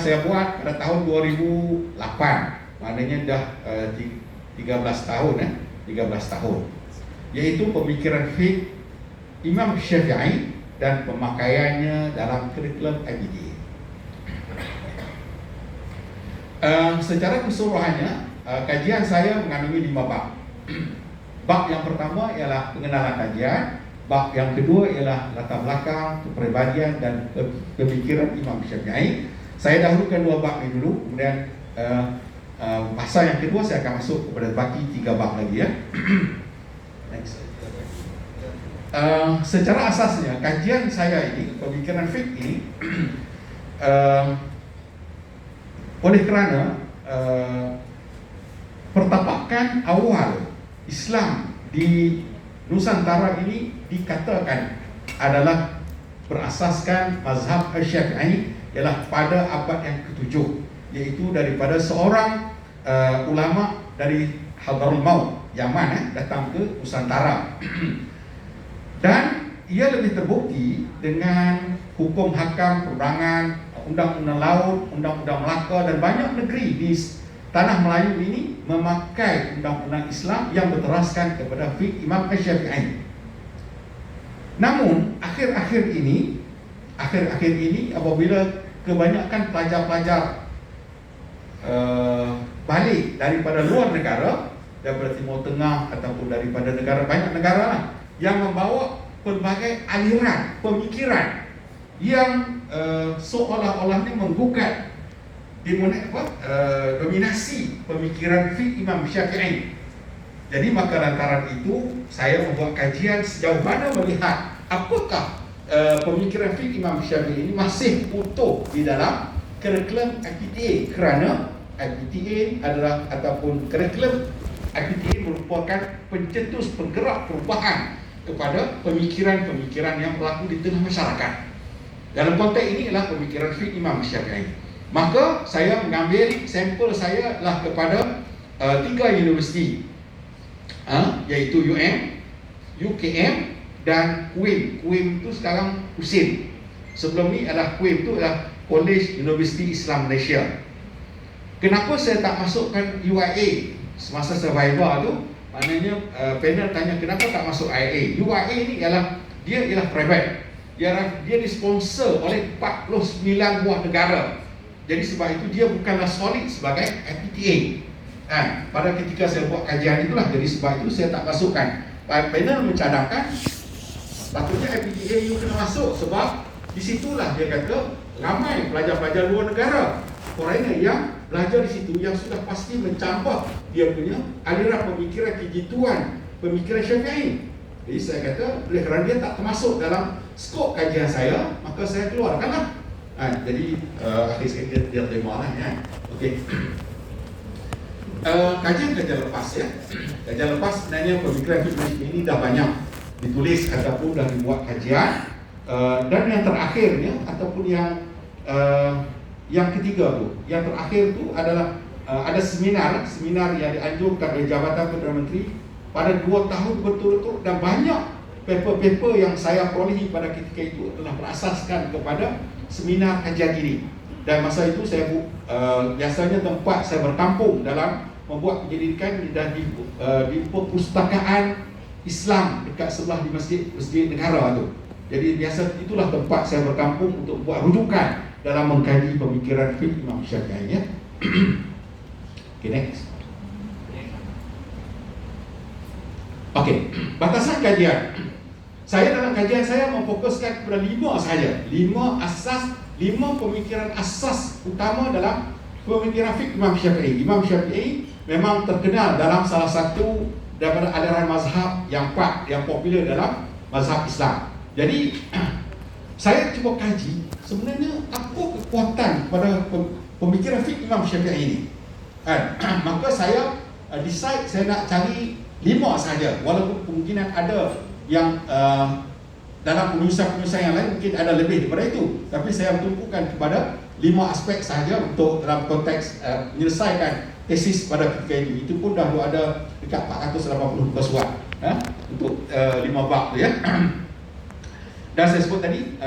saya buat pada tahun 2008, maknanya dah 13 tahun 13 tahun, yaitu pemikiran fiqh Imam Syafi'i dan pemakaiannya dalam kurikulum IPTA. Secara keseluruhannya, kajian saya mengandungi 5 bab. Bab yang pertama ialah pengenalan kajian, bab yang kedua ialah latar belakang, kepribadian dan pemikiran Imam Syafi'i. Saya dahulukan 2 bab ini dulu, kemudian pasal yang kedua saya akan masuk kepada baki 3 bab lagi ya. Next. Secara asasnya kajian saya ini, pemikiran fiqh ini oleh kerana pertapakan awal Islam di Nusantara ini dikatakan adalah berasaskan mazhab Syafi'i, ialah pada abad yang ke-7, iaitu daripada seorang ulama dari Hadraul Maut, Yaman datang ke Nusantara. Dan ia lebih terbukti dengan hukum hakam peperangan, undang-undang laut, undang-undang Melaka, dan banyak negeri di tanah Melayu ini memakai undang-undang Islam yang berteraskan kepada fiqh Imam Syafi'i. Namun akhir-akhir ini apabila kebanyakan pelajar-pelajar balik daripada luar negara, daripada Timur Tengah ataupun daripada banyak negara lah, yang membawa pelbagai aliran pemikiran yang seolah-olahnya menggugat dominasi pemikiran fiqh Imam Syafi'i. Jadi maka lantaran itu saya membuat kajian sejauh mana melihat apakah pemikiran fiqh Imam Syafi'i ini masih utuh di dalam kurikulum IPTA, kerana IPTA adalah ataupun kurikulum IPTA merupakan pencetus penggerak perubahan kepada pemikiran-pemikiran yang berlaku di tengah masyarakat. Dalam konteks ini adalah pemikiran fiqh Imam Syafi'i. Maka saya mengambil sampel saya adalah kepada 3 universiti, iaitu UKM dan QUIM. QUIM itu sekarang USIM. Sebelum ni adalah QUIM itu adalah College University Islam Malaysia. Kenapa saya tak masukkan UIA semasa survivor tu? Maknanya panel tanya kenapa tak masuk IA. UIA ni ialah private. Dia disponsor oleh 49 buah negara. Jadi sebab itu dia bukanlah solid sebagai IPTA. Pada ketika saya buat kajian itulah, jadi sebab itu saya tak masukkan. Panel mencadangkan patutnya IPTA you kena masuk, sebab di situlah dia kata ramai pelajar-pelajar luar negara, foreigner yang belajar di situ, yang sudah pasti mencampur dia punya aliran pemikiran kejituan pemikiran Syafi'i. Jadi saya kata oleh kerana dia tak termasuk dalam skop kajian saya, maka saya keluarkanlah. Jadi akhir sekali dia terima lah ya. Okey. Kajian lepas ya. Kajian lepas sebenarnya pemikiran Syafi'i ini dah banyak ditulis ataupun dah dibuat kajian. Dan yang terakhirnya ataupun yang ketiga tu, yang terakhir tu adalah ada seminar yang dianjurkan oleh Jabatan Perdana Menteri pada 2 tahun berturut-turut, dan banyak paper-paper yang saya perolehi pada ketika itu adalah berasaskan kepada seminar kajian ini. Dan masa itu saya biasanya tempat saya berkampung dalam membuat penyelidikan di perpustakaan Islam dekat sebelah di masjid negara tu. Jadi biasa itulah tempat saya berkampung untuk buat rujukan dalam mengkaji pemikiran fiqh Imam Syafi'i ya. Okay, next. Okay, batasan kajian. Saya dalam kajian saya memfokuskan kepada 5 sahaja. 5 pemikiran asas utama dalam pemikiran fiqh Imam Syafi'i. Imam Syafi'i memang terkenal dalam salah satu daripada aliran mazhab yang kuat, yang popular dalam mazhab Islam. Jadi saya cuba kaji sebenarnya apa kekuatan pada pemikiran fiqh Imam Syafi'i ini. Maka saya decide saya nak cari 5 sahaja, walaupun kemungkinan ada yang dalam penyusunan yang lain mungkin ada lebih daripada itu, tapi saya tumpukan kepada 5 aspek sahaja untuk dalam konteks menyelesaikan tesis pada ketika ini. Itu pun dah ada dekat 480 muka surat untuk 5 bab tu ya. Dan saya sebut tadi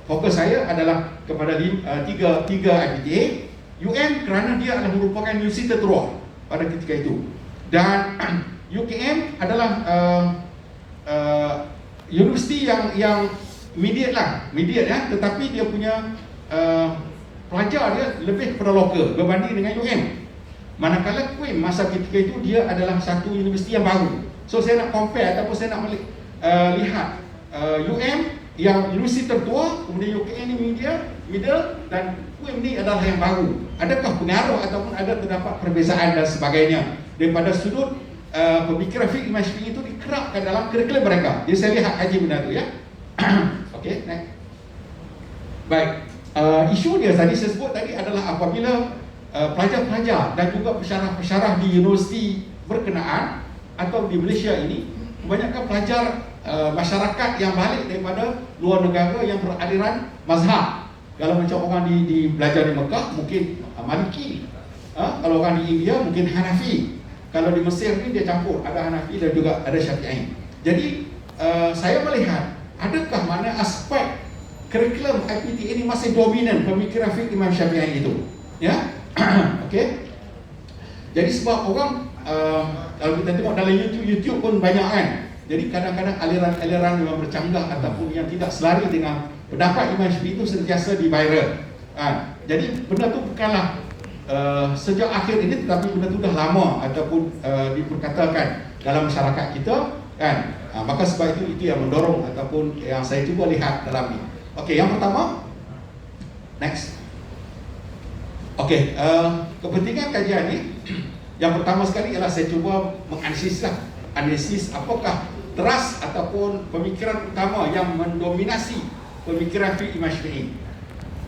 fokus saya adalah kepada tiga IPTA. UM kerana dia adalah merupakan universiti tertua pada ketika itu, dan UKM adalah universiti yang mediate ya, tetapi dia punya pelajar dia lebih kepada lokal berbanding dengan UM. Manakala QUIM masa ketika itu dia adalah satu universiti yang baru. So saya nak compare ataupun saya nak lihat UM yang universiti tertua, kemudian UKM ni middle, dan QUIM ni adalah yang baru. Adakah pengaruh ataupun ada terdapat perbezaan dan sebagainya daripada sudut pemikiran fiqh Imam Syafi'i itu dikerapkan dalam kurikulum mereka. Jadi saya lihat kaji benda tu ya. Okey, next. Baik. Isu dia tadi saya sebut tadi adalah apabila pelajar-pelajar dan juga pensyarah-pensyarah di universiti berkenaan atau di Malaysia ini, kebanyakan pelajar masyarakat yang balik daripada luar negara yang beraliran mazhab. Kalau macam orang di belajar di Mekah mungkin Maliki, kalau orang di India mungkin Hanafi, kalau di Mesir ni dia campur, ada Hanafi dan juga ada Syafi'i. Jadi saya melihat adakah mana aspek kurikulum IPTA ini masih dominan pemikiran fiqh Imam Syafi'i itu, ya. Okey. Jadi sebab orang kalau kita tengok dalam YouTube pun banyak kan. Jadi kadang-kadang aliran-aliran yang bercanggah ataupun yang tidak selari dengan pendapat Imam Syafi'i itu sentiasa di-viral. Jadi benda tu bukanlah sejak akhir ini, tetapi benda tu dah lama ataupun diperkatakan dalam masyarakat kita kan. Maka sebab itu yang mendorong ataupun yang saya cuba lihat dalam ni. Okey, yang pertama, next. Okey, kepentingan kajian ni yang pertama sekali ialah saya cuba analisis apakah teras ataupun pemikiran utama yang mendominasi pemikiran fiqh Imam Syafi'i.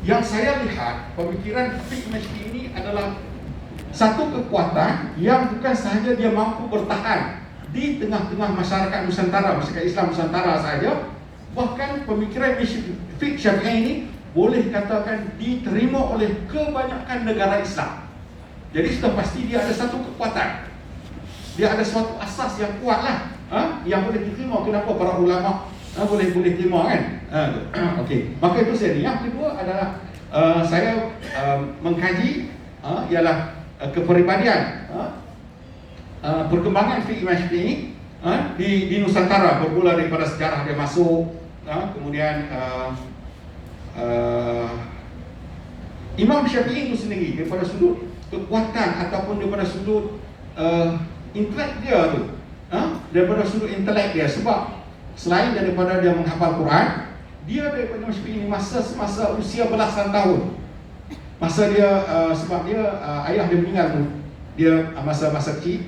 Yang saya lihat pemikiran fiqh Imam Syafi'i ini adalah satu kekuatan yang bukan sahaja dia mampu bertahan di tengah-tengah masyarakat Nusantara, masyarakat Islam Nusantara sahaja, bahkan pemikiran fiqh Syafi'i ini boleh katakan diterima oleh kebanyakan negara Islam. Jadi sudah pasti dia ada satu kekuatan, dia ada suatu asas yang kuat lah, yang boleh diterima. Kenapa para ulama boleh terima kan? Okey, maka itu saya. Yang kedua adalah saya mengkaji ialah kepribadian perkembangan fiqh Imam Syafi'i di Nusantara, bermula daripada sejarah dia masuk, kemudian Imam Syafi'i itu sendiri daripada sudut kekuatan ataupun daripada sudut intelek dia tu, daripada sudut intelek dia, sebab selain daripada dia menghafal Quran, dia daripada Imam Syafi'i ini masa usia belasan tahun, masa dia sebab dia ayah dia meninggal tu, dia masa kecil,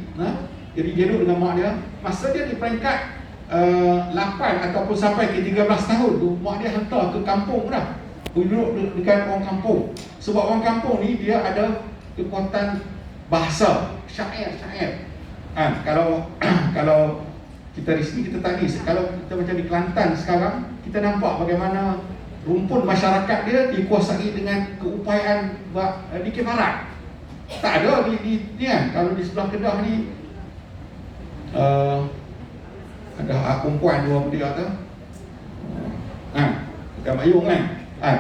jadi dia duduk dengan mak dia. Masa dia di peringkat 8 ataupun sampai ke 13 tahun tu, mak dia hantar ke kampung dah, duduk dengan orang kampung. Sebab orang kampung ni dia ada kekuatan bahasa, syair. Kalau kita di sini kita tadi, kalau kita macam di Kelantan sekarang, kita nampak bagaimana rumpun masyarakat dia dikuasai dengan keupayaan di Barat. Tak ada di kan. Kalau di sebelah Kedah ni ada perempuan dua dia tu, dah mayung kan.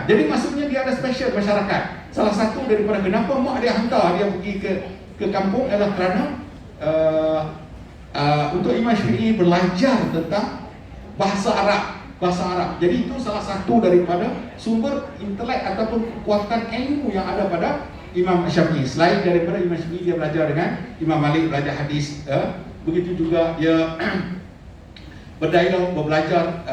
Jadi maksudnya dia ada special masyarakat. Salah satu daripada kenapa mak dia hantar dia pergi ke kampung adalah kerana untuk Imam Syafi'i belajar tentang bahasa Arab. Jadi itu salah satu daripada sumber intelek ataupun kekuatan ilmu yang ada pada Imam Syafi'i. Selain daripada Imam Syafi'i, dia belajar dengan Imam Malik, belajar hadis, begitu juga dia belajar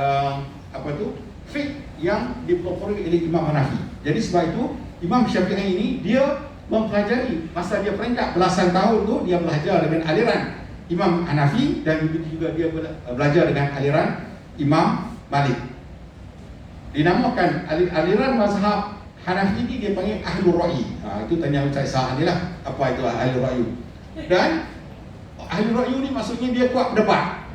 fiqh yang dipelopori oleh Imam Hanafi. Jadi sebab itu Imam Syafi'i ini dia mempelajari, masa dia peringkat belasan tahun tu dia belajar dengan aliran Imam Hanafi, dan begitu juga dia belajar dengan aliran Imam Malik. Dinamakan aliran mazhab Hanafi ini dia panggil Ahlul Ra'yi. Itu tanya Ustaz Sa'ad ni lah, apa itu Ahlul Ra'yi. Dan Ahlul Ra'yi ni maksudnya dia kuat berdebat.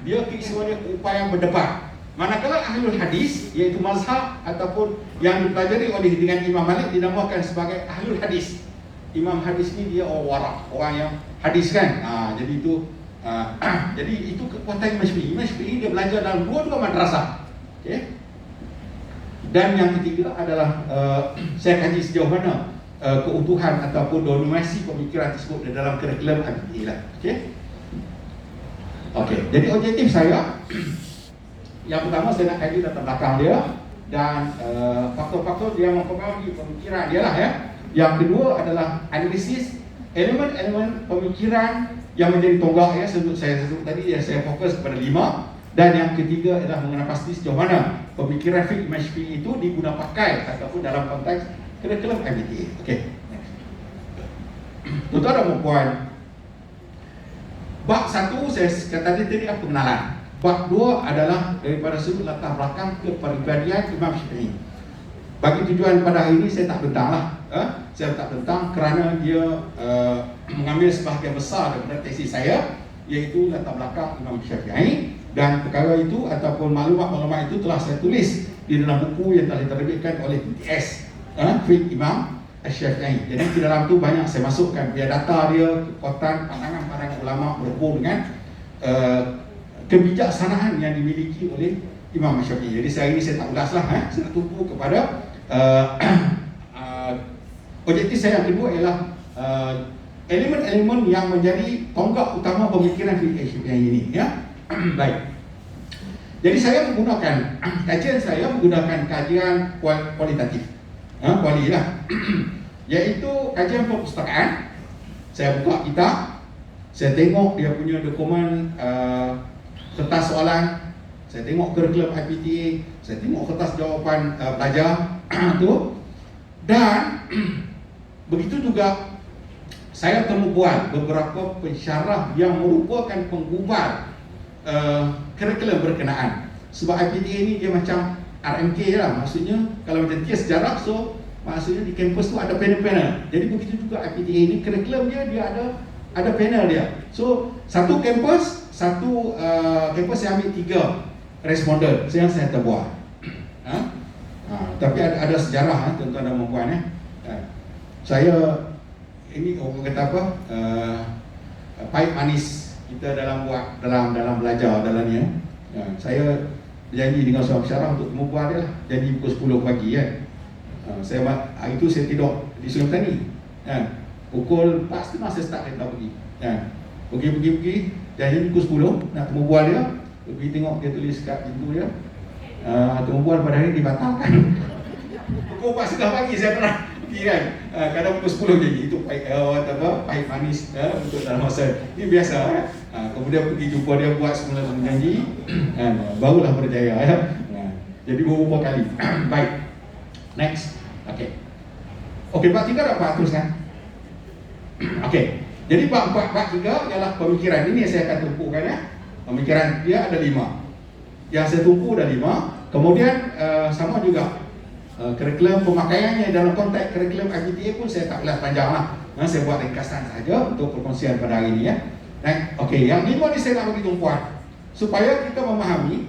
Dia keistimewaan upaya berdebat. Manakala Ahlul Hadis, iaitu mazhab ataupun yang dipelajari oleh dengan Imam Malik, dinamakan sebagai Ahlul Hadis. Imam Hadis ni dia orang warak, orang yang hadis kan. Jadi itu jadi itu kekuatan Imam Syafi'i. Imam Syafi'i dia belajar dalam dua-dua madrasah. Okey. Dan yang ketiga adalah saya kaji sejauh mana keutuhan ataupun dominasi pemikiran tersebut di dalam kurikulum IPTA lah. Okey, jadi objektif saya yang pertama saya nak kaji latar belakang dia dan faktor-faktor dia mempengaruhi pemikiran dia lah ya. Yang kedua adalah analisis elemen-elemen pemikiran yang menjadi tonggak ya, saya sebut tadi ya, saya fokus kepada 5. Dan yang ketiga adalah mengenai pasti sejauh mana pemikiran fiqh imam Syafi'i itu diguna pakai ataupun dalam konteks kurikulum IPTA. Okey. Tuan-tuan dan puan, bab 1 saya kata tadi apa pengenalan. Bab 2 adalah daripada sudut latar belakang kepribadian Imam Syafi'i. Bagi tujuan pada hari ini saya tak bentang lah. Saya tak bentang kerana dia mengambil sebahagian besar daripada tesis saya, iaitu latar belakang Imam Syafi'i. Dan perkara itu ataupun maklumat-maklumat itu telah saya tulis di dalam buku yang telah diterbitkan oleh BTS Fiqh Imam Syafi'i. Jadi di dalam tu banyak saya masukkan biar data dia, kekuatan pandangan para ulama berhubung dengan kebijaksanaan yang dimiliki oleh Imam Syafi'i. Jadi hari ini saya tak ulas lah, saya nak tumpu kepada objektif saya yang kedua ialah elemen-elemen yang menjadi tonggak utama pemikiran Fiqh Syafi'i ini ya. Baik. Jadi saya menggunakan kajian saya menggunakan kajian kualitatif, kuali lah, iaitu kajian perpustakaan. Saya buka kitab, saya tengok dia punya dokumen kertas soalan, saya tengok kurikulum IPTA, saya tengok kertas jawapan pelajar tu, dan begitu juga saya temu buat beberapa pensyarah yang merupakan penggubar kurikulum berkenaan. Sebab IPTA ni dia macam RMK lah, maksudnya kalau macam dia sejarah, so maksudnya di kampus tu ada panel-panel. Jadi begitu juga IPTA ni kurikulum dia ada panel dia. So satu kampus saya ambil 3 responden yang saya terbuat. Tapi ada sejarah tuan-tuan dan puan saya ini orang kata apa, pahit manis kita dalam belajar dalam ni saya janji dengan seorang pensyarah untuk temu buah dia lah, janji pukul 10 pagi kan. Hari itu saya tidur di Sungai Petani pukul 4.30 saya start kereta pergi pergi janji pukul 10 nak temu buah dia, pergi tengok dia tulis kat pintu dia temu buah pada hari ini dibatalkan. Pukul 4.30 pagi saya terang pergi kan, kadang pukul 10 jadi itu pahit manis untuk dalam masa ini biasa kemudian pergi jumpa dia buat semula janji barulah berjaya jadi beberapa kali. Baik, next. Okey, bab 3 dapat teruskan. Okey, jadi bab 3 ialah pemikiran. Ini yang saya akan tumpukan pemikiran dia ada 5. Yang saya tumpu ada 5. Kemudian sama juga kurikulum pemakaiannya dalam konteks kurikulum IPTA pun saya tak ulas panjang lah. Saya buat ringkasan saja untuk perkongsian pada hari ini ya. Okey, yang 5 ni saya nak bagi tumpuan supaya kita memahami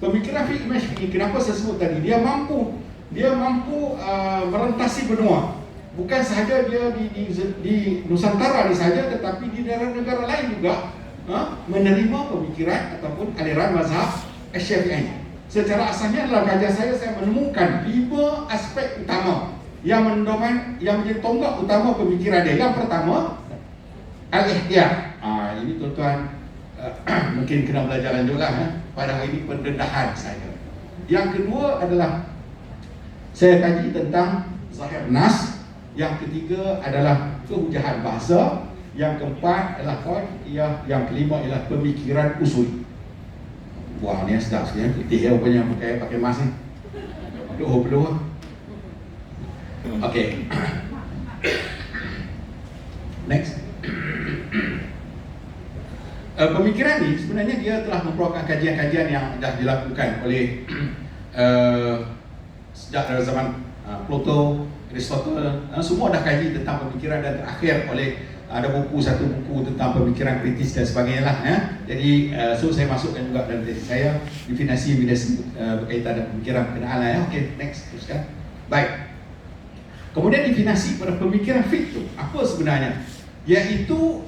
pemikiran Fiqh Imam Syafi'i. Kenapa saya sebut tadi dia mampu merentasi benua. Bukan sahaja dia di Nusantara ni saja, tetapi di negara-negara lain juga menerima pemikiran ataupun aliran mazhab Syafi'i. Secara asalnya dalam kajian saya menemukan 5 aspek utama yang menjadi tonggak utama pemikiran dia. Yang pertama, al-ihtiyat. Ini tuan-tuan mungkin kena belajar lanjut lah pada hari ini pendedahan saya. Yang kedua adalah saya kaji tentang zahir nas. Yang ketiga adalah kehujahan bahasa. Yang keempat adalah qaidiyah. Yang kelima ialah pemikiran usul. Wah, ni sedap sekali putih ya rupanya pakai mask ni. Belum. Okey. Next. Pemikiran ni sebenarnya dia telah memperolehkan kajian-kajian yang dah dilakukan oleh sejak dari zaman Plato, Aristotle, semua dah kaji tentang pemikiran dan terakhir oleh ada satu buku tentang pemikiran kritis dan sebagainya lah Jadi so saya masukkan juga dalam tesis saya definisi berkaitan dengan pemikiran berkenaan lah Okey, next, teruskan. Baik. Kemudian definisi pada pemikiran fiqh itu apa sebenarnya? Iaitu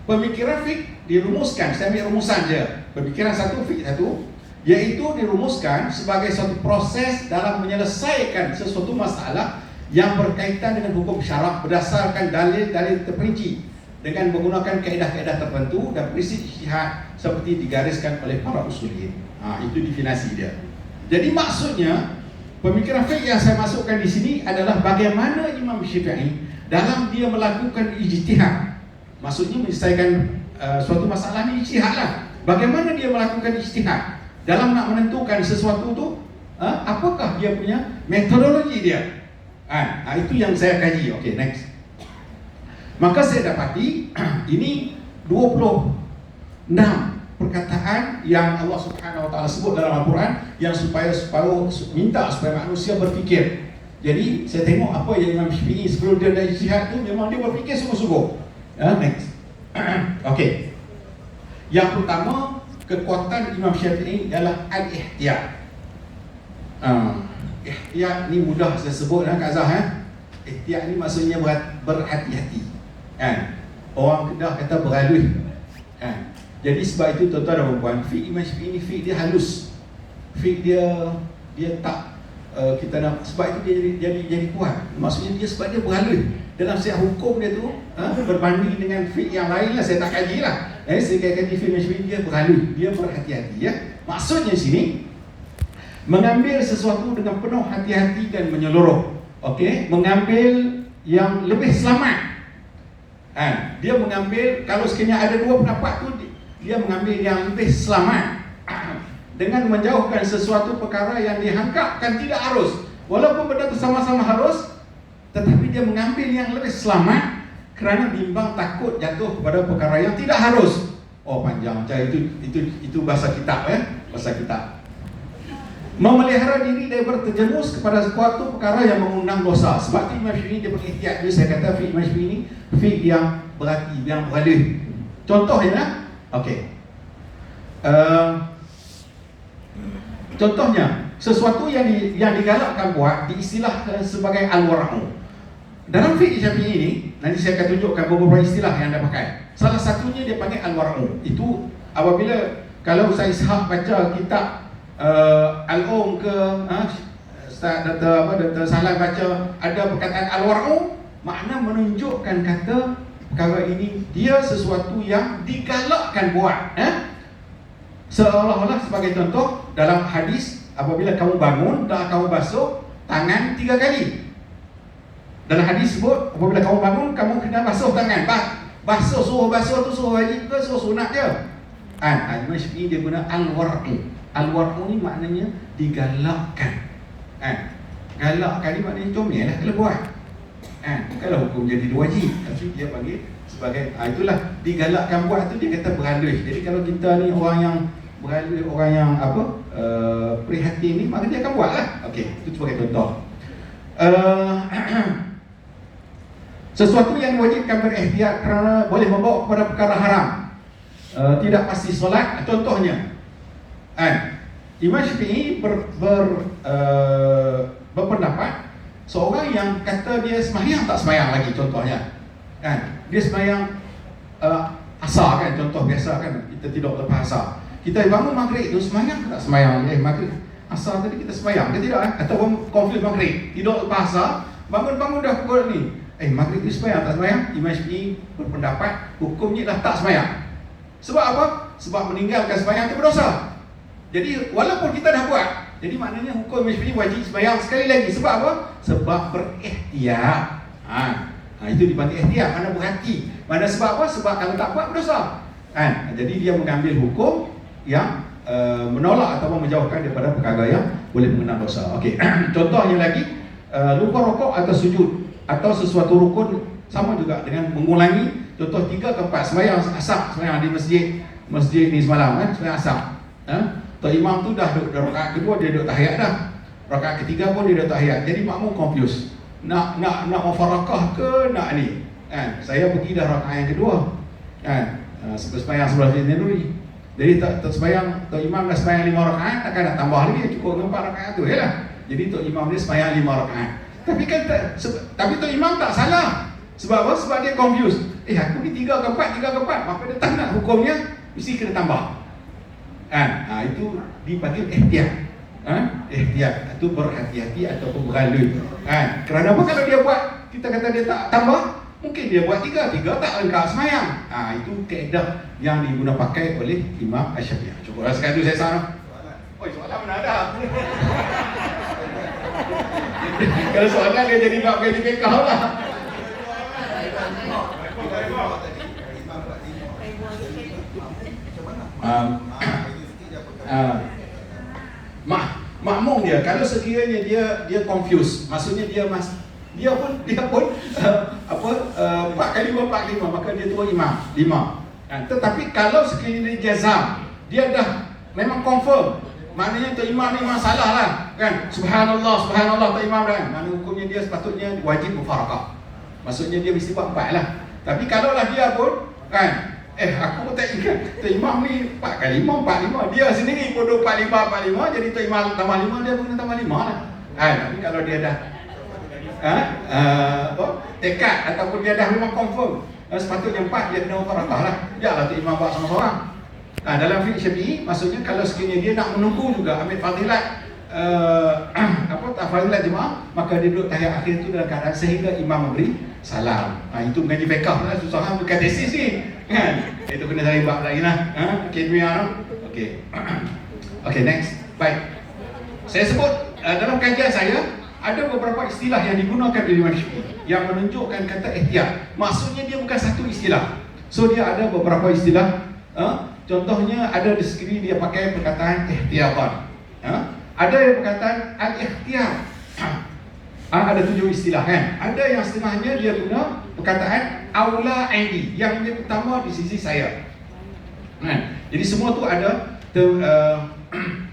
pemikiran fiqh dirumuskan, saya ambil rumusan je. Pemikiran satu, fiqh satu. Iaitu dirumuskan sebagai suatu proses dalam menyelesaikan sesuatu masalah yang berkaitan dengan hukum syarak berdasarkan dalil-dalil terperinci dengan menggunakan kaedah-kaedah tertentu dan prinsip ijtihad seperti digariskan oleh para usuliyin. Itu definisi dia. Jadi maksudnya pemikiran fiqh yang saya masukkan di sini adalah bagaimana Imam Syafi'i dalam dia melakukan ijtihad. Maksudnya menyelesaikan suatu masalah ni ijtihad lah. Bagaimana dia melakukan ijtihad dalam nak menentukan sesuatu tu, apakah dia punya metodologi dia. Itu yang saya kaji. Okay, next. Maka saya dapati ini 26 perkataan yang Allah Subhanahu Wa Taala sebut dalam Al-Quran yang supaya minta supaya manusia berfikir. Jadi saya tengok apa yang Imam Syafi'i sebelum dia ada ijtihad tu memang dia berfikir sungguh-sungguh. Next. Okay. Yang pertama, kekuatan Imam Syafi'i ialah al-ihtiyat. Ihtiyat ni mudah saya sebut Kak Zah. Ihtiyat ni maksudnya berhati-hati. Orang Kedah kata beralui. Jadi sebab itu tuan-tuan dan puan, fiqh Imam Syafi'i ni fiqh dia halus. Fiqh dia tak kita nak, sebab itu dia jadi kuat. Maksudnya dia sebab dia beralui. Dalam setiap hukum dia tu berbanding dengan fiqh yang lain lah, saya tak kaji lah. Saya kaji fiqh Imam Syafi'i, dia beralui, dia berhati-hati ya. Maksudnya sini mengambil sesuatu dengan penuh hati-hati dan menyeluruh. Okey, mengambil yang lebih selamat. Dia mengambil, kalau sekiranya ada dua pendapat tu, dia mengambil yang lebih selamat dengan menjauhkan sesuatu perkara yang dihanggapkan tidak harus. Walaupun benda itu sama-sama harus, tetapi dia mengambil yang lebih selamat kerana bimbang takut jatuh kepada perkara yang tidak harus. Panjang macam itu bahasa kitab bahasa kitab. Memelihara diri daripada terjerumus kepada suatu perkara yang mengundang dosa. Sebab itu Imam Syafi'i dia berihtiyat. Jadi saya kata fiqh Imam Syafi'i ini fiqh yang berhati, yang beralih. Contohnya okey. Contohnya sesuatu yang digalakkan buat diistilahkan sebagai al-wara'u. Dalam fiqh Syafi'i ini, nanti saya akan tunjukkan beberapa istilah yang anda pakai. Salah satunya dia panggil al-wara'u. Itu apabila kalau saya Ishaq baca kitab Al-Um ke Ustaz Dr. Salah baca ada perkataan al-wara'u, makna menunjukkan kata perkara ini dia sesuatu yang digalakkan buat. Seolah-olah sebagai contoh dalam hadis, apabila kamu bangun dah kamu basuh tangan 3 kali. Dalam hadis sebut apabila kamu bangun kamu kena basuh tangan. Suruh basuh tu suruh wajib ke suruh sunat je? Imam Syafi'i dia guna al-wara'u. Al-wara'u ni maknanya digalakkan. Galakkan ni maknanya comel lah kalau buat. Kalau hukum jadi wajib, tapi dia panggil sebagai itulah digalakkan buat tu, dia kata beralih. Jadi kalau kita ni orang yang beralih, orang yang prihatin ni, maka dia akan buat lah. Okey, itu sebagai contoh. Sesuatu yang diwajibkan berihtiyat kerana boleh membawa kepada perkara haram. Tidak pasti solat. Contohnya Imam Syafi'i berpendapat seorang yang kata dia sembahyang tak sembahyang lagi, contohnya dia sembahyang asar kan, contoh biasa kan, kita tidur lepas asar, kita bangun maghrib tu sembahyang ke tak sembahyang? Maghrib asar tadi kita sembahyang ke tidak? Ataupun konflik maghrib, tidur lepas asar, bangun dah pukul ni, maghrib tu sembahyang tak sembahyang? Imam Syafi'i berpendapat hukumnya dah tak sembahyang. Sebab apa? Sebab meninggalkan sembahyang itu berdosa. Jadi walaupun kita dah buat, jadi maknanya hukum Imam Syafi'i wajib sembahyang sekali lagi. Sebab apa? Sebab berihtiyat. Itu dipanggil ihtiyat, mana berhati. Mana sebab apa? Sebab kalau tak buat berdosa. Jadi dia mengambil hukum yang menolak atau menjauhkan daripada perkara yang boleh mengenang dosa. Okey. Contohnya lagi, lupa rokok atau sujud atau sesuatu rukun sama juga dengan mengulangi. Contoh 3 ke 4 sembahyang asar, sembahyang di masjid ni semalam sembahyang asar. Tok imam tu dah rakaat kedua dia duduk tahiyat dah. Rakaat ketiga pun dia duduk tahiyat. Jadi makmum confused. Nak mufarakah ke nak ni? Saya pergi dah rakaat yang kedua. Sembahyang sebelah sini dulu. Jadi tak sembahyang, tok imam dah sembahyang 5 rakaat, takkan nak tambah lagi, cukup 4 rakaat tu yalah. Jadi tok imam dia sembahyang 5 rakaat. Tapi tok imam tak salah. Sebab apa? Sebab dia confused. Aku ni 3 ke 4, maka dia tak nak hukumnya mesti kena tambah. Itu dipanggil ihtiyat. Ihtiyat itu berhati-hati ataupun beralui. Kerana apa kalau dia buat, kita kata dia tak tambah, mungkin dia buat tiga tak lengkap semayang. Itu kaedah yang diguna pakai oleh Imam Asy-Syafi'i. Cukup sekali itu saya saran. Soalan mana ada? Kalau soalan dia jadi bab gaji fiqh lah. Makmum dia kalau sekiranya dia confused, maksudnya dia pun 4 kali 5 maka dia tua imam 5. Tetapi kalau sekiranya dia jazam, dia dah memang confirm, maknanya tu imam ni memang salah lah kan, subhanallah tu imam dah, mana hukumnya dia sepatutnya wajib mufarakah, maksudnya dia mesti buat 4 lah. Tapi kalau lah dia pun kan, aku tak ingat tu imam ni 4 kali 5 4 5, dia sendiri pun 4 5 jadi tu imam tambah 5, dia pun tambah 5 lah. Tapi kalau dia dah tekad ataupun dia dah memang confirm sepatutnya 4, dia kena mufarakah lah, janganlah tu imam buat seorang-seorang. Dalam fiqh Syafi'i, maksudnya kalau sekiranya dia nak menunggu juga ambil fadilat fadilat jemaah, maka dia duduk tahiyat akhir itu dalam keadaan sehingga imam memberi salam. Itu mengaji fiqh lah, susah bukan tesis ni kan. Itu kena cari bab lagi lah, kimia. Okey, next. Baik, saya sebut dalam kajian saya ada beberapa istilah yang digunakan oleh Imam Syafi'i yang menunjukkan kata ihtiyat. Maksudnya dia bukan satu istilah. So dia ada beberapa istilah. Contohnya ada di sekiri dia pakai perkataan ihtiyatan. Ada yang perkataan al-ikhtiyar. Ada 7 istilah kan. Ada yang setengahnya dia guna perkataan aula indi, yang lebih utama di sisi saya. Jadi semua tu ada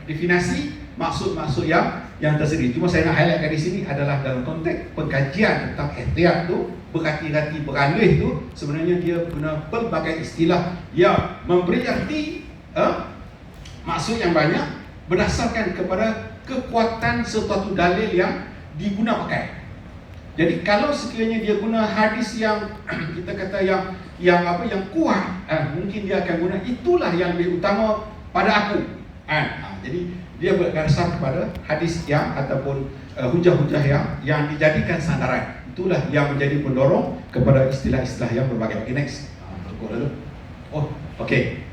definisi maksud-maksud yang tersendiri. Cuma saya nak highlightkan di sini adalah dalam konteks pengkajian tentang ihtiyat tu, berhati-hati beralih tu, sebenarnya dia guna pelbagai istilah yang memberi arti maksud yang banyak berdasarkan kepada kekuatan suatu dalil yang diguna pakai. Jadi kalau sekiranya dia guna hadis yang kita kata yang kuat, mungkin dia akan guna itulah yang lebih utama pada aku. Jadi dia berdasar kepada hadis yang ataupun hujah-hujah yang dijadikan sandaran. Itulah yang menjadi pendorong kepada istilah-istilah yang berbagai. Okay, next. Cukup lalu. Okey.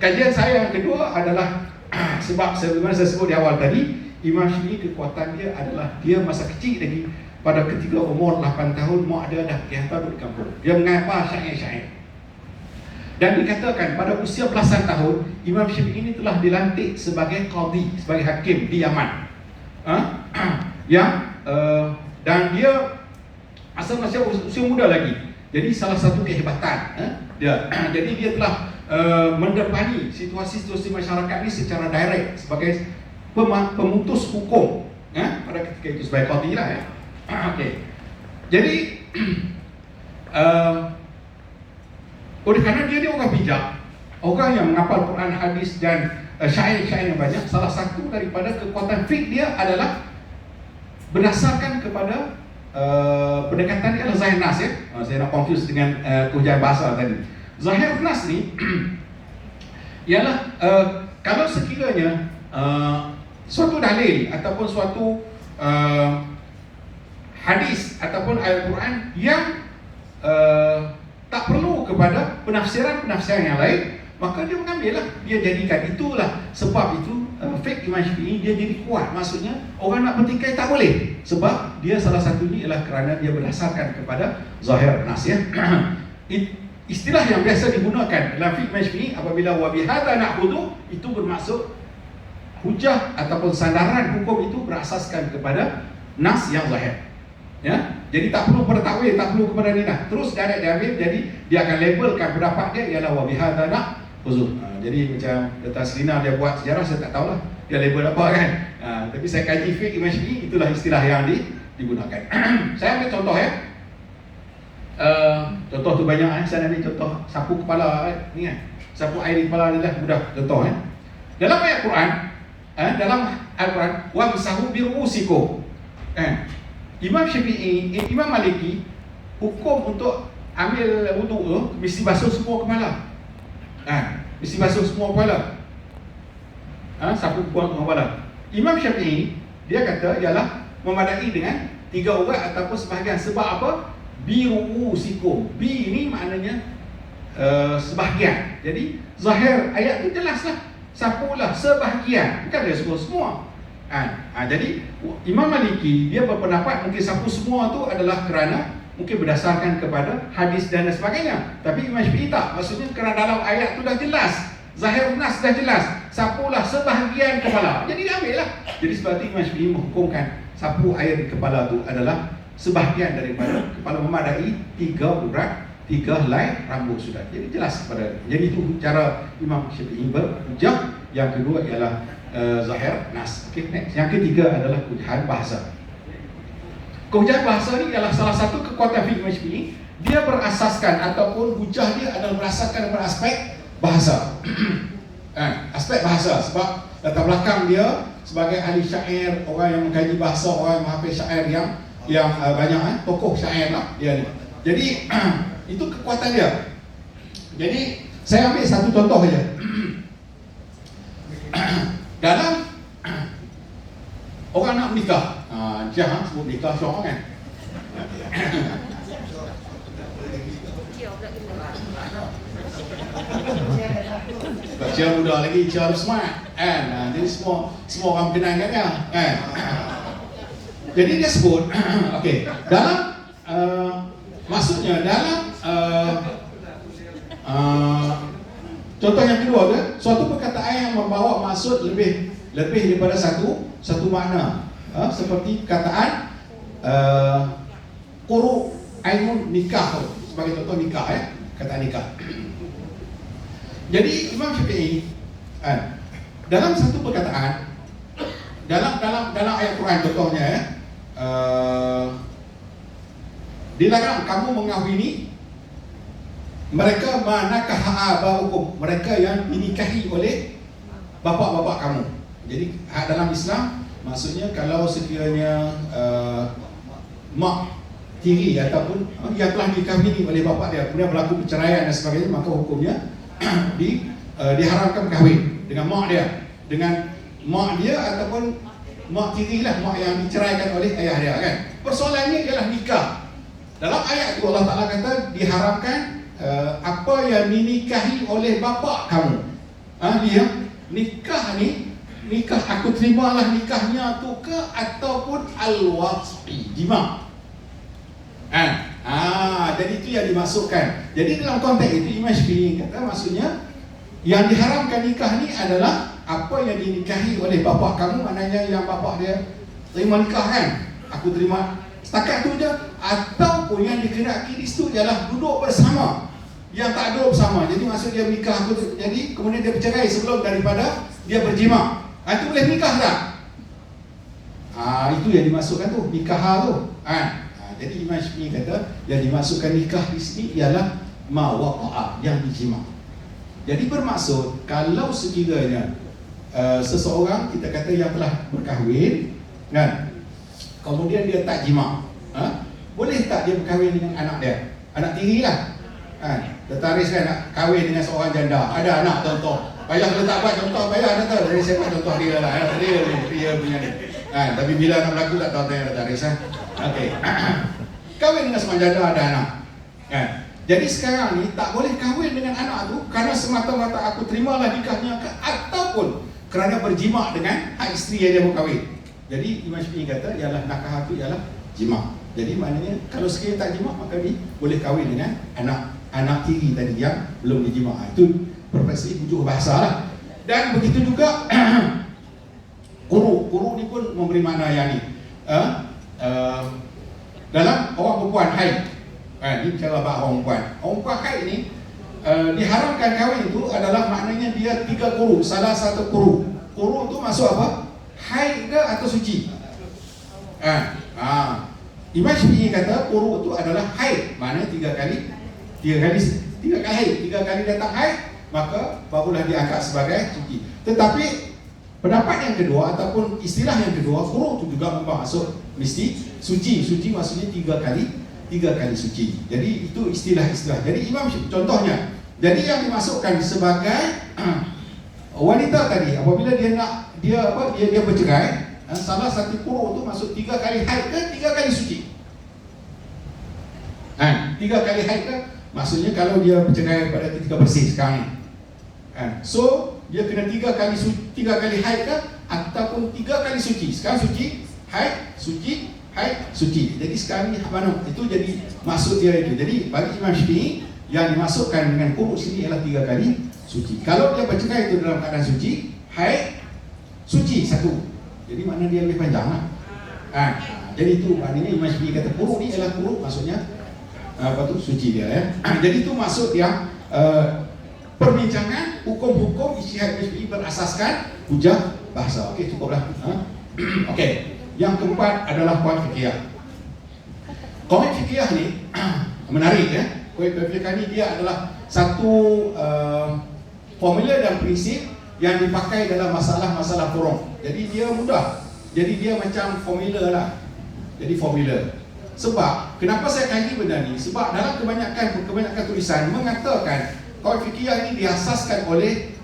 Kajian saya yang kedua adalah sebab sebagaimana saya sebut di awal tadi, Imam Syafi'i kekuatan dia adalah dia masa kecil lagi, pada ketika umur 8 tahun mak dia dah pergi hantar di kampung. Dia menghafal syair-syair. Dan dikatakan pada usia belasan tahun Imam Syafi'i ini telah dilantik sebagai qadhi, sebagai hakim di Yaman. Dan dia masih usia muda lagi. Jadi salah satu kehebatan dia. Jadi dia telah mendepani situasi-situasi masyarakat ini secara direct sebagai pemutus hukum pada ketika itu sebagai qadhi lah. Okey. Jadi oleh kerana dia orang bijak, orang yang menghafal Quran, hadis dan syair-syair yang banyak, salah satu daripada kekuatan fiqh dia adalah berdasarkan kepada pendekatan dia adalah zahir nas ya. Saya nak confuse dengan kehujaan bahasa tadi. Zahir nas ni ialah kalau sekiranya suatu dalil ataupun suatu hadis ataupun Al-Quran yang tak perlu kepada penafsiran yang lain, maka dia mengambillah, dia jadikan. Itulah sebab itu fiqh Imam Syafi'i dia jadi kuat. Maksudnya orang nak bertikai tak boleh, sebab dia salah satunya ialah kerana dia berdasarkan kepada zahir nas ya. Istilah yang biasa digunakan dalam fiqh Imam Syafi'i apabila wa bihadza na'khudhu, itu bermaksud hujah ataupun sandaran hukum itu berasaskan kepada nas yang zahir. Ya, jadi tak perlu pada takwil, tak perlu kepada ni dah. Terus direct dia ambil, jadi dia akan labelkan pendapat dia ialah wa bihadza na'khudhu. Jadi macam Dr. Selina dia buat sejarah, saya tak tahulah dia label apa kan. Tapi saya kaji fiqh Imam Syafi'i, itulah istilah yang digunakan. Saya ambil contoh ya. Contoh tu banyak saya ambil contoh sapu kepala ni kan. Sapu air di kepala ni dah mudah contoh ya. Dalam ayat Quran, dalam Al-Quran, wamsahu birusikum. Imam Syafi'i, Imam Maliki hukum untuk ambil wuduk tu mesti basuh semua kepala. Mesti basuh semua kepala. sapu buang kepala. Imam Syafi'i dia kata ialah memadai dengan 3 urat ataupun sebahagian. Sebab apa? Biru'usikum. Bi ni maknanya sebahagian. Jadi zahir ayat tu jelaslah, sapulah sebahagian, bukan dia suruh semua. Jadi Imam Maliki dia berpendapat mungkin sapu semua tu adalah kerana mungkin berdasarkan kepada hadis dan sebagainya. Tapi Imam Syafi'i tak, maksudnya kerana dalam ayat tu dah jelas, zahir nas dah jelas, sapulah sebahagian kepala. Jadi dia ambil lah. Jadi sebab itu Imam Syafi'i menghukumkan sapu air di kepala tu adalah sebahagian daripada kepala, memadai 3 urat, 3 helai rambut sudah. Jadi jelas pada. Jadi itu cara Imam Syafi'i berhujah. Yang kedua ialah zahir nas. Okay, next. Yang ketiga adalah kehujahan bahasa. Kehujahan bahasa ni adalah salah satu kekuatan fiqh Imam Syafi'i. Dia berasaskan ataupun hujah dia adalah berasaskan pada aspek bahasa. Aspek bahasa. Sebab latar belakang dia sebagai ahli syair, orang yang mengkaji bahasa, orang yang menghafal syair yang banyak tokoh syair lah dia ni. Jadi itu kekuatan dia. Jadi saya ambil satu contoh saja. Dalam orang nak menikah, jangan sebut nikah syar'i kan. Cia muda lagi, cia smart kan. Jadi semua orang kenal kan. Jadi dia sebut okey, dalam maksudnya dalam contoh yang kedua tu, suatu perkataan yang membawa maksud lebih daripada satu makna. Seperti kataan quru ainun nikah sebagai contoh nikah kata nikah. Jadi Imam Syafi'i dalam satu perkataan dalam ayat Quran contohnya dilarang kamu mengahwini mereka manakah abaukum, mereka yang dinikahi oleh bapa-bapa kamu. Jadi dalam Islam maksudnya kalau sekiranya mak tiri ataupun yang telah dikahwini oleh bapa dia kemudian berlaku perceraian dan sebagainya, maka hukumnya diharamkan berkahwin dengan mak dia, dengan mak dia ataupun mak tiri lah, mak yang diceraikan oleh ayah dia kan. Persoalannya ialah nikah. Dalam ayat itu Allah Ta'ala kata diharamkan apa yang dinikahi oleh bapa kamu. Dia nikah ni, nikah aku terimalah nikahnya tu ke ataupun al-wat'i, jima. Jadi itu yang dimasukkan. Jadi dalam konteks itu Imam Syafi'i kata maksudnya yang diharamkan nikah ni adalah apa yang dinikahi oleh bapa kamu, maknanya yang bapa dia terima nikah kan, aku terima setakat tu je, ataupun yang dikehendaki di situ ialah duduk bersama, yang tak duduk bersama. Jadi maksud dia nikah aku, jadi kemudian dia bercerai sebelum daripada dia berjima. Itu boleh nikah tak? Itu yang dimasukkan tu, nikah tu. Jadi Imam Syafi'i kata yang dimasukkan nikah di sini ialah ma waqa'a, yang dijima. Jadi bermaksud kalau sekiranya seseorang kita kata yang telah berkahwin kan, kemudian dia tak jima, boleh tak dia berkahwin dengan anak dia, anak tiri lah tertaris kan nak kahwin dengan seorang janda, ada anak contoh, payah kalau tak buat contoh payah dah tahu. Jadi saya buat contoh dia lah, dia punya ni. Tapi bila nak berlaku tak tahu yang tertaris okey. Kahwin dengan seorang janda, ada anak jadi sekarang ni tak boleh kahwin dengan anak tu kerana semata-mata aku terimalah nikahnya ataupun kerana berjima dengan hak isteri yang dia berkahwin. Jadi Imam Syafi'i kata ialah nakah itu ialah jima. Jadi maknanya kalau sekiranya tak jima maka dia boleh kahwin dengan anak tiri tadi yang belum dijima. Itu perspektif hujung bahasa lah. Dan begitu juga Quru ni pun memberi makna yang ni. Dalam orang perempuan haid, ini bicara about orang perempuan. Orang perempuan haid ni diharamkan kahwin itu adalah maknanya dia 3 quru, salah satu quru. Quru tu maksud apa? Haid ke atau suci? Imam Syafi'i kata quru itu adalah haid, maknanya 3 kali haid, 3 kali datang haid, maka barulah diangkat sebagai suci. Tetapi pendapat yang kedua ataupun istilah yang kedua, quru itu juga bermaksud mesti suci. Suci maksudnya 3 kali suci. Jadi itu istilah-istilah. Jadi Imam contohnya, jadi yang dimasukkan sebagai wanita tadi apabila dia bercerai, salah satu kuruk tu masuk 3 kali haid ke 3 kali suci. 3 kali haid ke, maksudnya kalau dia bercerai pada ketika bersih sekarang ni. So dia kena 3 kali haid ke ataupun 3 kali suci. Sekarang suci, haid, suci, haid, suci. Jadi sekarang ni mana? Itu jadi maksud dia itu. Jadi bagi Imam Syafi'i yang dimasukkan dengan kuruk sini ialah 3 kali suci. Kalau dia bercerai itu dalam keadaan suci, haid, suci satu. Jadi makna dia lebih panjang lah. Jadi itu maknanya Imam Syafi'i kata kuruk ni ialah kuruk, maksudnya suci dia ya. Jadi itu maksud yang perbincangan hukum-hukum ijtihad Imam Syafi'i berasaskan hujah bahasa. Okey, cukuplah. Okey. Yang keempat adalah qawaid fiqhiyah. Qawaid fiqhiyah ni menarik ya. Qawaid fiqhiyah ni dia adalah satu formula dan prinsip yang dipakai dalam masalah-masalah furu'. Jadi dia mudah. Jadi dia macam formula lah. Jadi formula. Sebab kenapa saya kaji benda ni? Sebab dalam kebanyakan tulisan mengatakan qawaid fiqhiyah ini diasaskan oleh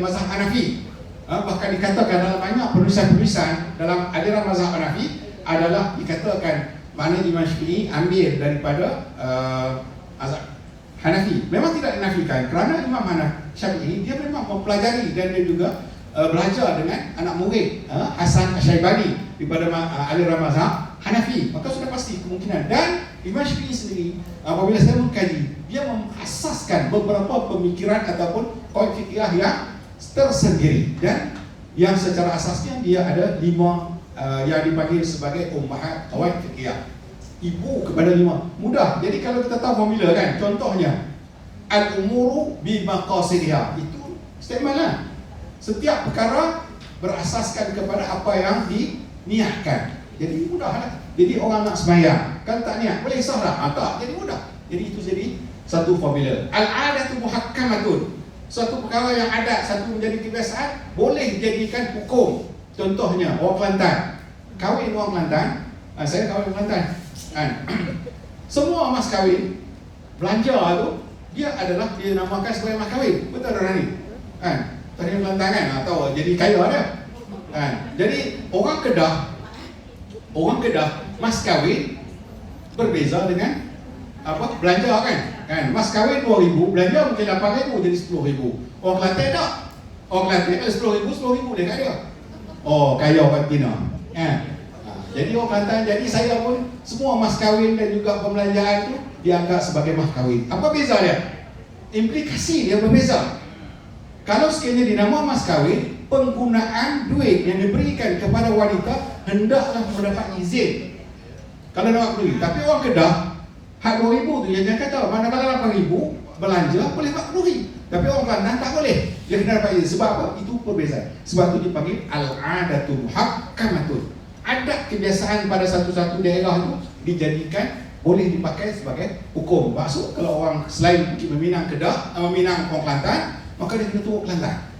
mazhab Hanafi. Bahkan dikatakan dalam banyak penulisan-penulisan dalam aliran mazhab Hanafi adalah dikatakan mana Imam Syafi'i ambil daripada mazhab Hanafi. Memang tidak dinafikan kerana Imam Syafi'i dia memang mempelajari dan dia juga belajar dengan anak murid Hasan Asy-Syaibani daripada aliran mazhab Hanafi. Maka sudah pasti kemungkinan. Dan Imam Syafi'i sendiri apabila saya mengkaji, dia mengasaskan beberapa pemikiran ataupun qawaid fiqhiyah yang tersendiri, dan yang secara asasnya dia ada 5 yang dipanggil sebagai ummahat qawaid fiqhiyah. Ibu kepada 5. Mudah. Jadi kalau kita tahu formula kan, contohnya al-umuru bi maqasidiha. Itu statement lah. Setiap perkara berasaskan kepada apa yang diniatkan. Jadi mudahlah. Jadi orang nak sembahyang, kan tak niat, boleh sah tak? Tak, jadi mudah. Jadi itu jadi satu formula. Al-adatu muhakkamatun. Suatu perkara yang ada, satu menjadi kebiasaan, boleh dijadikan hukum. Contohnya orang Kelantan, kahwin orang Kelantan. Saya kahwin orang Kelantan. Semua mas kahwin, belanja tu dia namakan sebagai mas kahwin. Betul tak ni? Tadi Kelantan kan, atau jadi kaya ada. Jadi orang Kedah mas kahwin berbeza dengan belanja kan. Mas kahwin 2,000, belanja mungkin 8,000 jadi 10,000. Orang Kelantan tak. Orang Kelantan kalau 10,000 dia tak ada. Oh, kaya orang Tina. Jadi orang Kelantan, jadi saya pun semua mas kahwin dan juga pembelanjaan tu dianggap sebagai mas kahwin. Apa beza dia? Implikasi dia berbeza. Kalau sekiranya dinama mas kahwin, penggunaan duit yang diberikan kepada wanita hendaklah mendapat izin kalau nak beli. Tapi orang Kedah hak 2,000 tu yang jangan kata, manakala 8,000 belanja boleh 40,000. Tapi orang Kelantan tak boleh. Dia kena dapat izin. Sebab apa? Itu perbezaan. Sebab itu dipanggil al-adatu muhakkamatun. Adat kebiasaan pada satu-satu daerah itu dijadikan boleh dipakai sebagai hukum. Maksud kalau orang selain meminang Kedah, meminang orang Kelantan, maka dia kena turut Kelantan.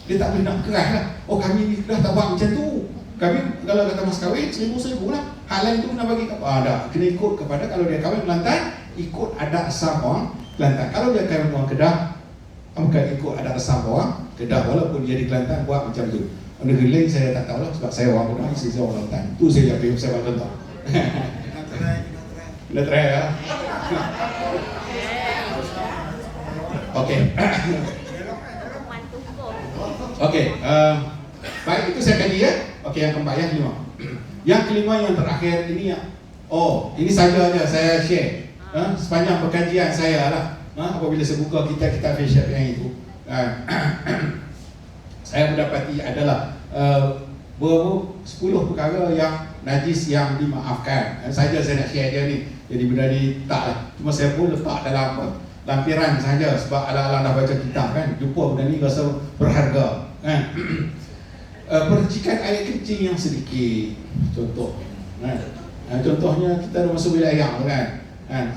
Dia tak boleh nak keras lah. Oh, kami ni Kedah tak buat macam tu. Kami kalau kata mas kahwin 1,000 lah. Hal lain tu kena bagi tak. Kena ikut kepada, kalau dia kahwin Kelantan, ikut adat asam orang Kelantan. Kalau dia kahwin orang Kedah, bukan ikut adat asam orang Kedah, walaupun dia di Kelantan buat macam tu. Negeri lain saya tak tahu lah, sebab saya orang Kedah, saya orang Kelantan. Tu saya ambil, saya buat contoh. Kena try lah. Okey. Okey, baik, itu saya kaji ya. Okey, yang keempat, yang kelima. Yang kelima, yang terakhir ini ya. Ini saja saya share sepanjang perkajian saya lah. Apabila saya buka kitab-kitab fiqh yang itu, saya mendapati adalah 10 perkara yang najis yang dimaafkan. Saja saya nak share dia ni. Jadi benda ni taklah. Cuma saya pun letak dalam lampiran saja sebab ala-ala dah baca kitab kan, jumpa benda ni rasa berharga kan. Percikan air kencing yang sedikit, contoh kan. Contohnya kita ada masuk bilik air kan.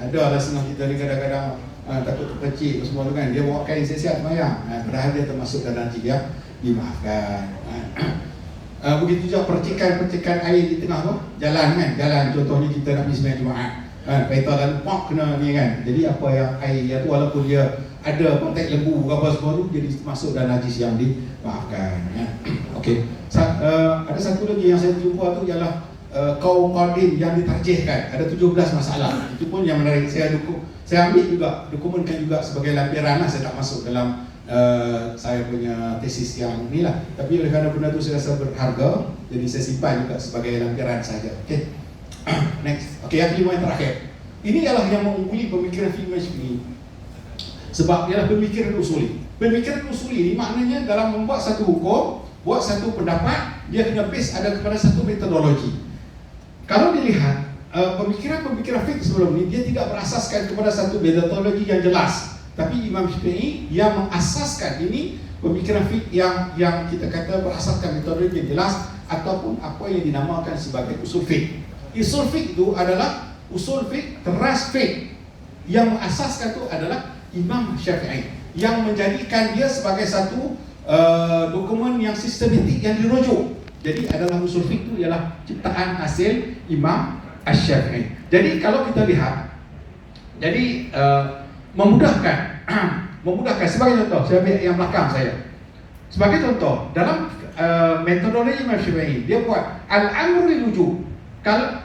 Ada lah setengah kita ni kadang-kadang takut terpercik semua tu kan, dia bawa kain siap-siap semayang, padahal dia termasuk dalam cik yang dimaafkan. Begitu juga percikan air di tengah tu jalan kan, jalan contohnya kita nak pergi sembahyang Jumaat. Kaitan dan pak kena ni kan. Jadi apa yang air tu walaupun dia ada kontak lembu apa semua tu jadi masuk dalam najis yang dimaafkan ya. Okey. Ada satu lagi yang saya jumpa tu ialah kaum qadim yang ditarjihkan. Ada 17 masalah. Itu pun yang menarik. Saya ambil juga, dokumenkan juga sebagai lampiran lah. Saya tak masuk dalam saya punya tesis yang ni lah. Tapi oleh kerana benda tu saya rasa berharga, jadi saya simpan juga sebagai lampiran saja. Okey. Next. Okey, yang kelima yang terakhir. Ini ialah yang mengungguli pemikiran fiqh Syafi'i. Sebab ialah pemikiran usuli. Pemikiran usuli ini maknanya dalam membuat satu hukum, buat satu pendapat, dia kena base ada kepada satu metodologi. Kalau dilihat pemikiran-pemikiran fiqh sebelum ini, dia tidak berasaskan kepada satu metodologi yang jelas. Tapi Imam Syafi'i yang mengasaskan ini pemikiran fiqh yang kita kata berasaskan metodologi yang jelas ataupun apa yang dinamakan sebagai usul fiqh. Usul fiqh itu adalah usul fiqh, teras fiqh. Yang mengasaskan itu adalah Imam Syafi'i yang menjadikan dia sebagai satu dokumen yang sistematik yang dirujuk. Jadi adalah usul fiqh itu ialah ciptaan hasil Imam Asy-Syafi'i. Jadi kalau kita lihat, jadi memudahkan sebagai contoh, saya ambil yang belakang saya. Sebagai contoh, dalam metodologi Imam Syafi'i, dia buat al-amru lil wujub. Kalau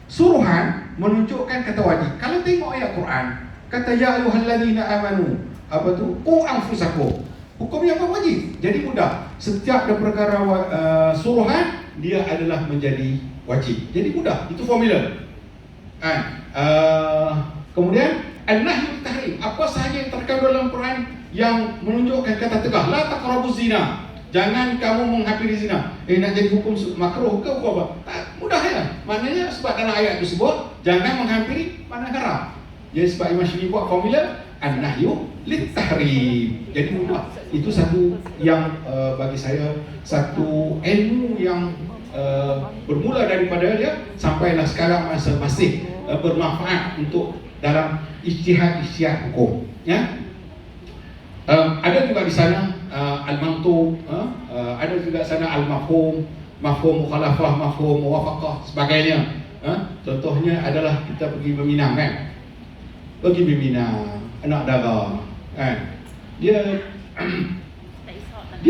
suruhan menunjukkan kata wajib. Kalau tengok ayat Quran, kata ya ayyuhalladzina amanu, apa tu? Qu anfusakum. Hukumnya apa? Wajib. Jadi mudah. Setiap ada perkara suruhan, dia adalah menjadi wajib. Jadi mudah. Itu formula. Kemudian an-nahyu tahrim. Apa sahaja yang terkandung dalam Quran yang menunjukkan kata tegah, la taqrabuz zina. Jangan kamu menghampiri zina. Nak jadi hukum makruh ke hukum apa? Mudah ya. Maknanya sebab dalam ayat tersebut jangan menghampiri, mana haram. Jadi sebab Imam Syafi'i buat formula an-nahyu lit-tahrim. Jadi mudah. Itu satu yang bagi saya satu ilmu yang bermula daripada dia sampailah sekarang masih bermanfaat untuk dalam ijtihad hukum. Ya. Ada juga di sana al-mantuq, ada juga sana al-mafhum, mafhum mukhalafah, mafhum muwafaqah sebagainya. Contohnya adalah kita pergi berminang kan. Pergi berminang, anak dara kan. Dia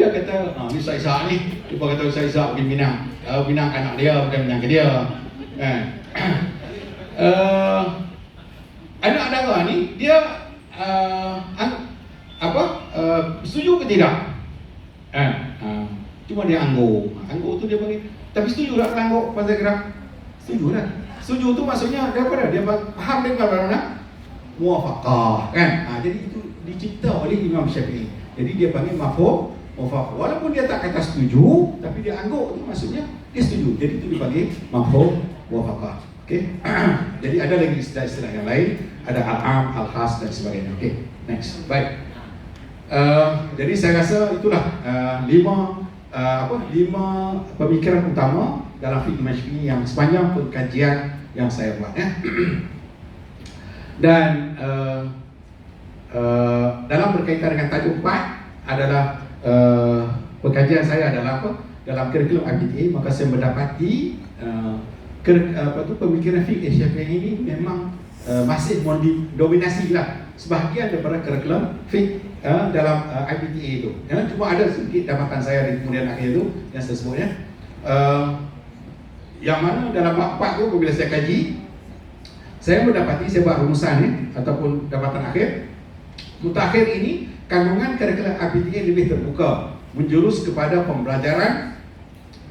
kata, ni Ustaz Ishak ni, dia kata Ustaz Ishak pergi minang. Minang anak dia bukan minang ke dia. Kan. Anak dara ni dia setuju ke tidak? Cuma dia anggur tu dia panggil. Tapi setuju tak anggur pasal gerak? Setuju tak? Setuju tu maksudnya daripada dia faham daripada mana? Muwafaqah kan? Jadi itu dicipta oleh Imam Syafi'i. Jadi dia panggil mafhum muwafaqah. Walaupun dia tak kata setuju, tapi dia anggur tu maksudnya dia setuju. Jadi itu dipanggil mafhum muwafaqah. Okey. Jadi ada lagi istilah-istilah yang lain, ada al-am, al-khas dan sebagainya. Okey. Next. Baik. Jadi saya rasa itulah lima pemikiran utama dalam fiqh Imam Syafi'i yang sepanjang pengkajian yang saya buat ya. Dan dalam berkaitan dengan tajuk 4 adalah pengkajian saya adalah apa? Dalam kurikulum IPTA, maka saya mendapati pemikiran fiqh Syafi'i ini memang masih mendominasi lah sebahagian daripada kurikulum fiqh dalam IPTA itu. Cuma ada sedikit dapatan saya di kemudian akhir itu yang saya sebutnya. Yang mana dalam bab 4 itu bila saya kaji, saya mendapati, saya buat rumusan ni ataupun dapatan akhir. Mutakhir ini kandungan kurikulum IPTA lebih terbuka, menjurus kepada pembelajaran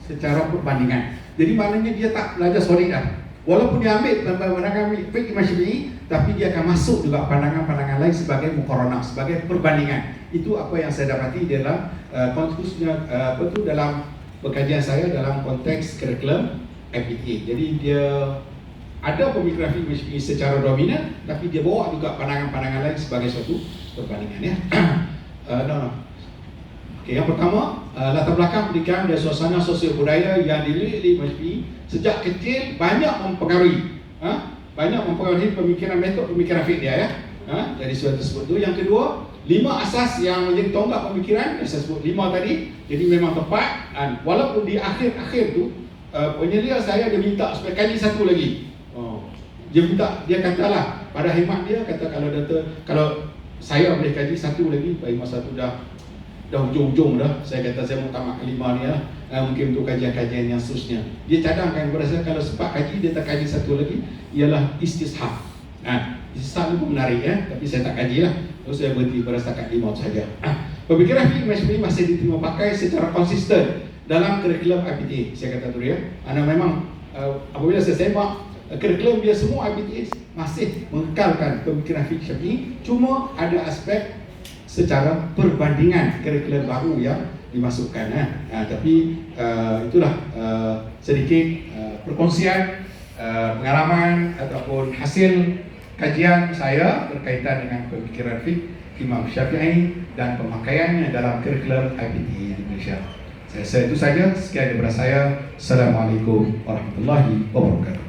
secara perbandingan. Jadi maknanya dia tak belajar solid dah. Walaupun dia ambil pandangan fiqh Imam Syafi'i, tapi dia akan masuk juga pandangan-pandangan lain sebagai muqaranah, sebagai perbandingan. Itu apa yang saya dapati dalam konteksnya dalam pengkajian saya dalam konteks kurikulum IPTA. Jadi dia ada pemikiran fiqh Imam Syafi'i secara dominan, tapi dia bawa juga pandangan-pandangan lain sebagai suatu perbandingan ya. Okay, yang pertama, latar belakang pendidikan dan suasana sosial budaya yang dilirik oleh Imam Syafi'i sejak kecil banyak mempengaruhi pemikiran metod pemikiran fiqh dia ya. Jadi suatu tersebut tu. Yang kedua, 5 asas yang menjadi tonggak pemikiran yang saya sebut 5 tadi. Jadi memang tepat. Walaupun di akhir-akhir tu penyelia saya dia minta supaya kaji satu lagi. dia katalah pada hemat dia, kata kalau saya boleh kaji satu lagi, Pak Imam satu dah ujung-ujung dah. Saya kata saya mau tamat kelima ni lah, mungkin untuk kajian-kajian yang seterusnya. Dia cadangkan kepada saya kalau sempat kaji, dia tak kaji satu lagi, ialah istishab. Istishab ni pun menarik tapi saya tak kaji lah. Terus saya berhenti pada setakat 5 sahaja. Pemikiran fiqh Imam Syafi'i masih diterima pakai secara konsisten dalam kurikulum IPTA. Saya kata tu memang apabila saya semak kurikulum dia semua IPTA masih mengekalkan pemikiran fiqh Syafi'i, cuma ada aspek secara perbandingan kurikulum baru yang dimasukkan. Tapi itulah sedikit perkongsian pengalaman ataupun hasil kajian saya berkaitan dengan pemikiran fiqh Imam Syafi'i dan pemakaiannya dalam kurikulum IPTA di Malaysia. Saya itu saja. Sekian daripada saya. Assalamualaikum warahmatullahi wabarakatuh.